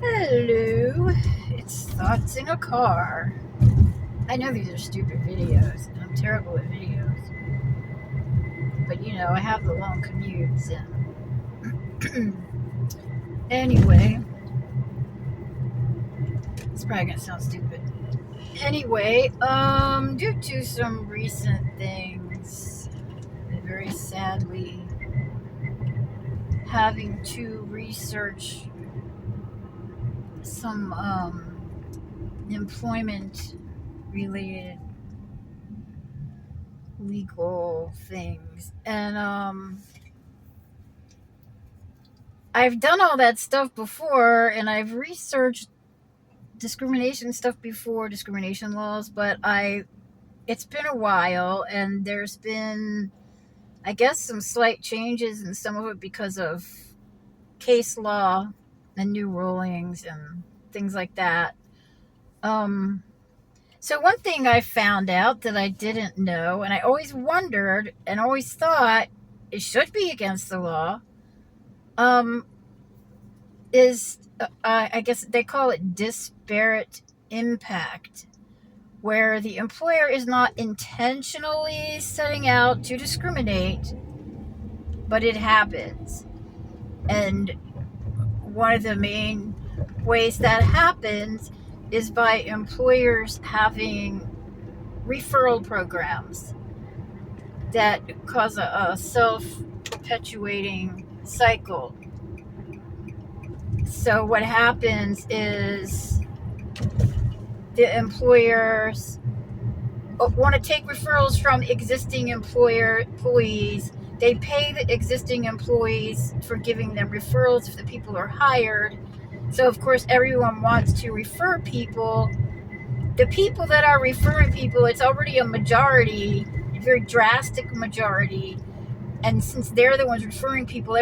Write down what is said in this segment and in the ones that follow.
Hello, it's Thoughts in a Car. I know these are stupid videos, and I'm terrible at videos, but I have the long commutes, and anyway, it's probably gonna sound stupid. Anyway, due to some recent things, very sadly, having to research some employment related legal things, and I've done all that stuff before, and I've researched discrimination stuff before, discrimination laws, but it's been a while, and there's been, I guess, some slight changes, and some of it because of case law and new rulings and things like that. So one thing I found out that I didn't know, and I always wondered and always thought it should be against the law, is I guess they call it disparate impact, where the employer is not intentionally setting out to discriminate, but it happens. And one of the main ways that happens is by employers having referral programs that cause a self-perpetuating cycle. So what happens is the employers want to take referrals from existing employees. They pay the existing employees for giving them referrals if the people are hired. So of course everyone wants to refer people. The people that are referring people, it's already a majority, a very drastic majority. And since they're the ones referring people,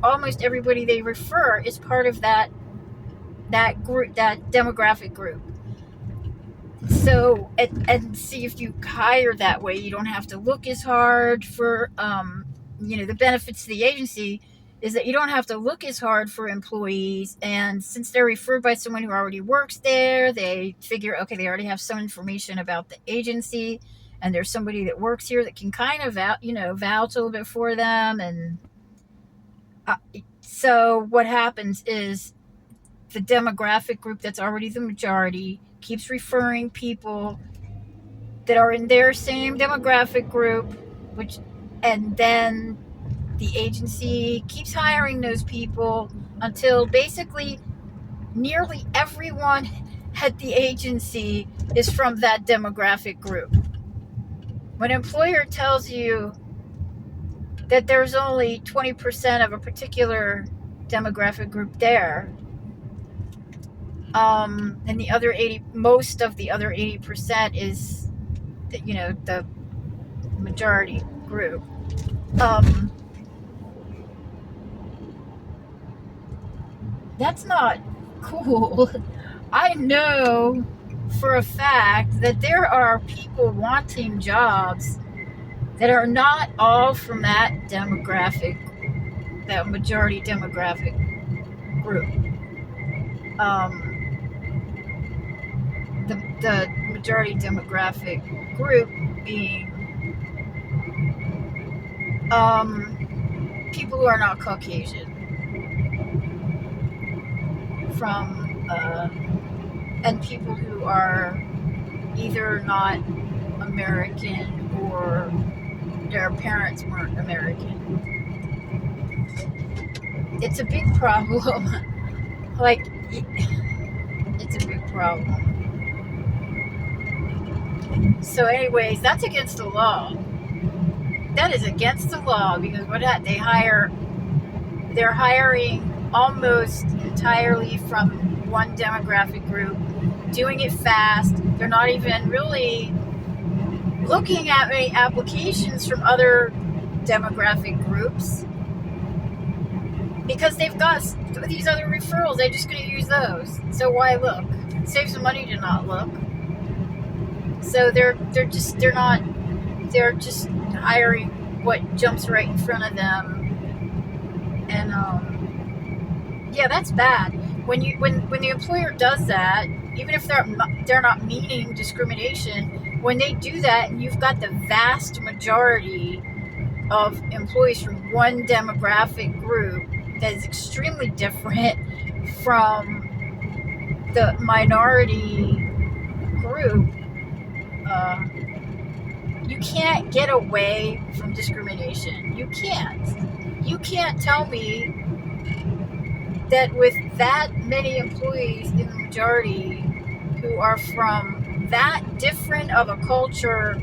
almost everybody they refer is part of that group, that demographic group. So, and see, if you hire that way, you don't have to look as hard for, the benefits to the agency is that you don't have to look as hard for employees. And since they're referred by someone who already works there, they figure, okay, they already have some information about the agency, and there's somebody that works here that can kind of vouch a little bit for them. And so what happens is the demographic group that's already the majority keeps referring people that are in their same demographic group, and then the agency keeps hiring those people until basically nearly everyone at the agency is from that demographic group. When an employer tells you that there's only 20% of a particular demographic group there, and the other 80, most of the other 80% is, the majority group. That's not cool. I know for a fact that there are people wanting jobs that are not all from that majority demographic group. The majority demographic group being people who are not Caucasian, and people who are either not American or their parents weren't American. It's a big problem. It's a big problem. So anyways, that's against the law. That is against the law, because they're hiring almost entirely from one demographic group, doing it fast. They're not even really looking at many applications from other demographic groups, because they've got these other referrals. They're just going to use those. So why look? It saves them money to not look. So they're just hiring what jumps right in front of them. And yeah, that's bad. when the employer does that, even if they're not meaning discrimination, when they do that, and you've got the vast majority of employees from one demographic group that is extremely different from the minority group, you can't get away from discrimination. You can't tell me that with that many employees in the majority who are from that different of a culture,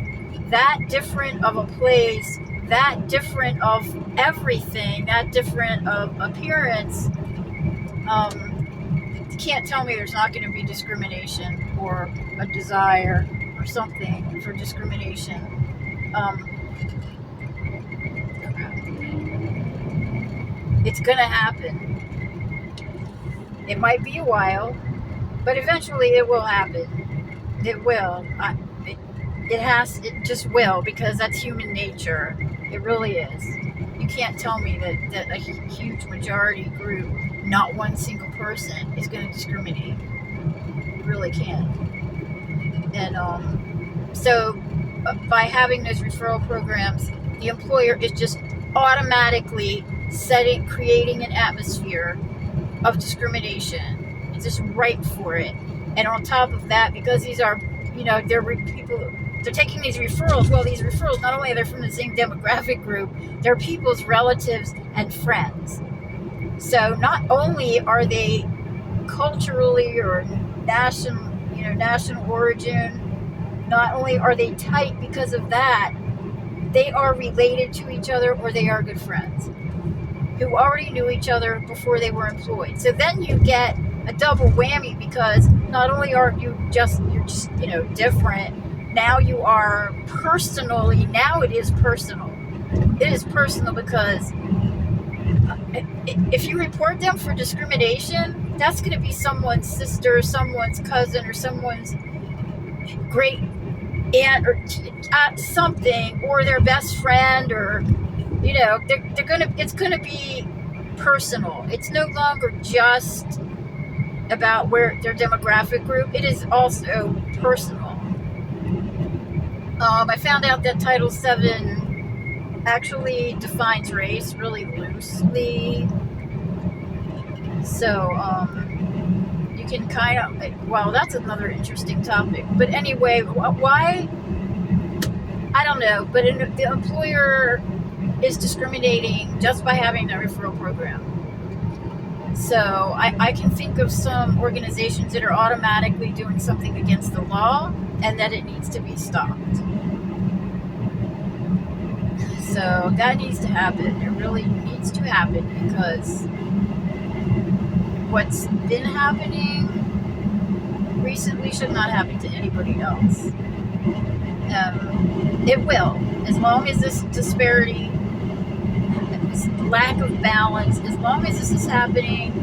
that different of a place, that different of everything, that different of appearance, you can't tell me there's not going to be discrimination or a desire or something for discrimination. It's going to happen. It might be a while, but eventually it will happen. It will. It just will, because that's human nature. It really is. You can't tell me that a huge majority group, not one single person, is going to discriminate. You really can't. And so by having those referral programs, the employer is just automatically creating an atmosphere of discrimination. It's just ripe for it. And on top of that, because these are, they're taking these referrals. Well, these referrals, not only are they from the same demographic group, they're people's relatives and friends. So not only are they culturally or national origin, not only are they tight because of that, they are related to each other, or they are good friends who already knew each other before they were employed. So then you get a double whammy, because not only are you're just different, now you are personally, now it is personal. It is personal because if you report them for discrimination, that's going to be someone's sister, someone's cousin, or someone's great aunt, or something, or their best friend, or it's gonna be personal. It's no longer just about their demographic group. It is also personal. I found out that Title VII actually defines race really loosely. So you can kind of, well, that's another interesting topic. But anyway, why? I don't know. But the employer is discriminating just by having that referral program. So I can think of some organizations that are automatically doing something against the law, and that it needs to be stopped. So that needs to happen. It really needs to happen, because what's been happening recently should not happen to anybody else. It will, as long as this disparity, this lack of balance, as long as this is happening,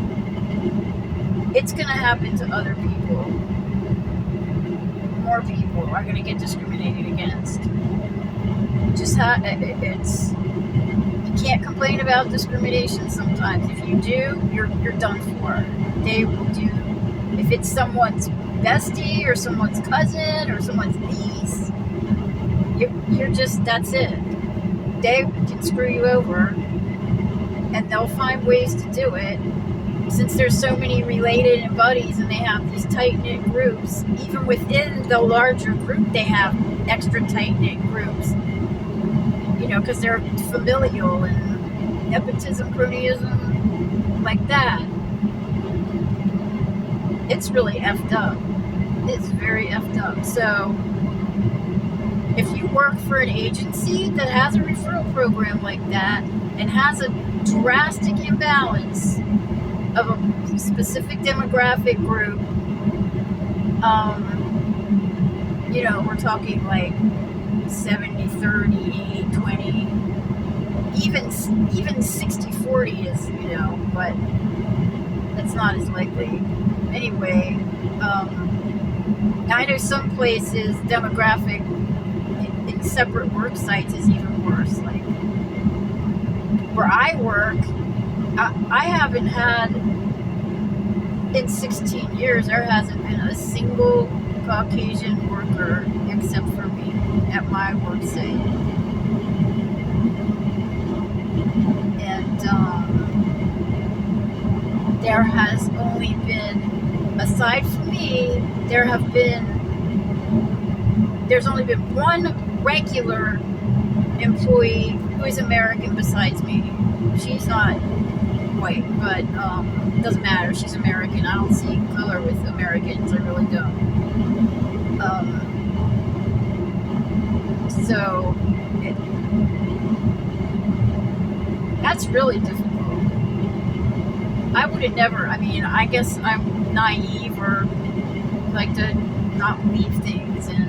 it's going to happen to other people. More people are going to get discriminated against. You can't complain about discrimination sometimes. If you do, you're done for. They will do. If it's someone's bestie or someone's cousin or someone's niece, that's it. They can screw you over, and they'll find ways to do it. Since there's so many related and buddies, and they have these tight-knit groups, even within the larger group, they have extra tight-knit groups. Because they're familial and nepotism, cronyism, like that. It's really effed up. It's very effed up. So, if you work for an agency that has a referral program like that, and has a drastic imbalance of a specific demographic group, we're talking like 70-30, 80-20, even 60-40 is, but that's not as likely. Anyway, I know some places demographic in separate work sites is even worse. Like where I work, I haven't had in 16 years, there hasn't been a single Caucasian worker except for me at my work site. And there has only been, aside from me, there's only been one regular employee who is American besides me. She's not white, but doesn't matter. She's American. I don't see color with Americans. I really don't. So that's really difficult. I would have never. I mean, I guess I'm naive or like to not believe things, and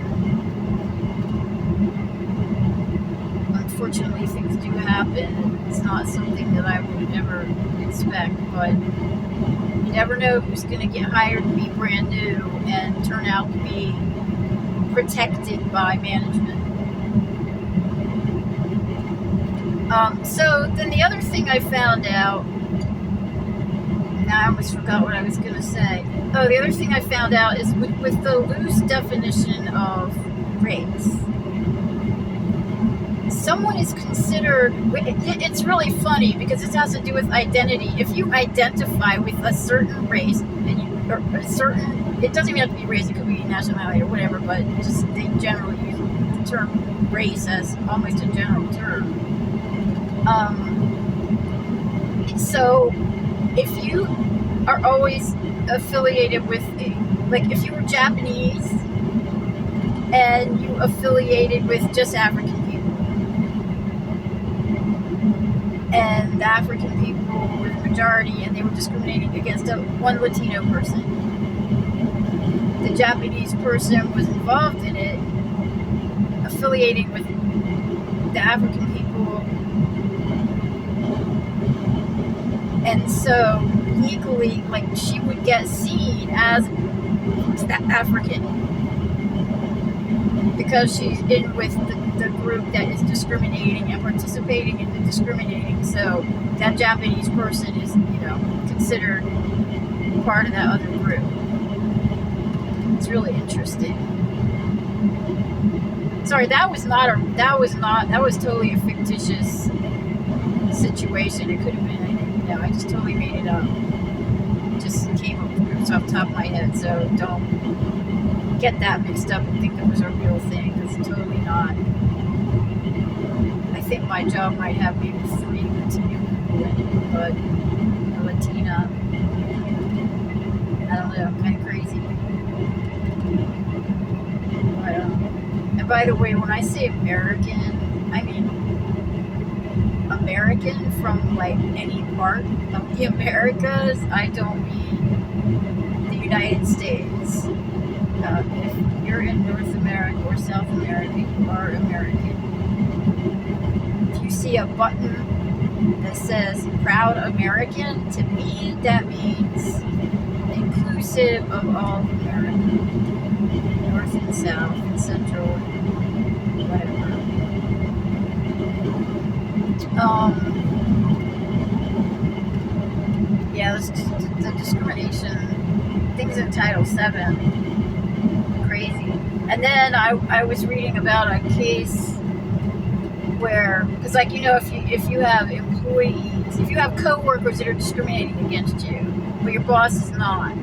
unfortunately things do happen. It's not something that I would ever expect, but you never know who's going to get hired to be brand new and turn out to be protected by management. So then the other thing I found out, now I almost forgot what I was going to say. Oh, the other thing I found out is with the loose definition of race, someone is considered, it's really funny because it has to do with identity. If you identify with a certain race, and or a certain, it doesn't even have to be race, it could be nationality or whatever, but just they generally use the term race as almost a general term. So if you are always affiliated with, like if you were Japanese and you affiliated with just African people, and the African people were the majority and they were discriminating against one Latino person, the Japanese person was involved in it, affiliating with the African people, and so legally, like, she would get seen as African because she's in with the group that is discriminating and participating in the discriminating. So that Japanese person is, considered part of that other group. It's really interesting. Sorry, that was totally a fictitious situation. It could have been, I just totally made it up. It just came up off the top of my head, so don't get that mixed up and think it was a real thing. It's totally not. I think my job might have maybe 3 Latino people in it, but a Latina, I don't know, kind of crazy. But, and by the way, when I say American, I mean American from like any part of the Americas. I don't mean the United States. If you're in North America or South America, you are American. If you see a button that says Proud American, to me that means inclusive of all of America, North and South and Central and whatever. Yeah, the discrimination things in Title VII, crazy. And then I was reading about a case where, because if you have employees, if you have coworkers that are discriminating against you, but your boss is not,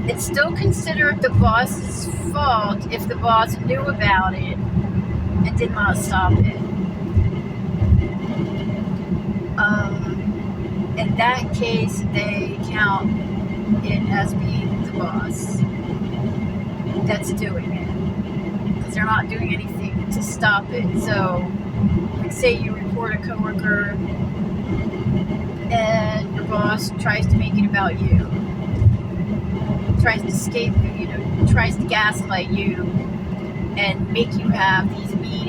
it's still considered the boss's fault if the boss knew about it and did not stop it. In that case, they count it as being the boss that's doing it, because they're not doing anything to stop it. So, like, say you report a coworker and your boss tries to make it about you, tries to tries to gaslight you and make you have these meetings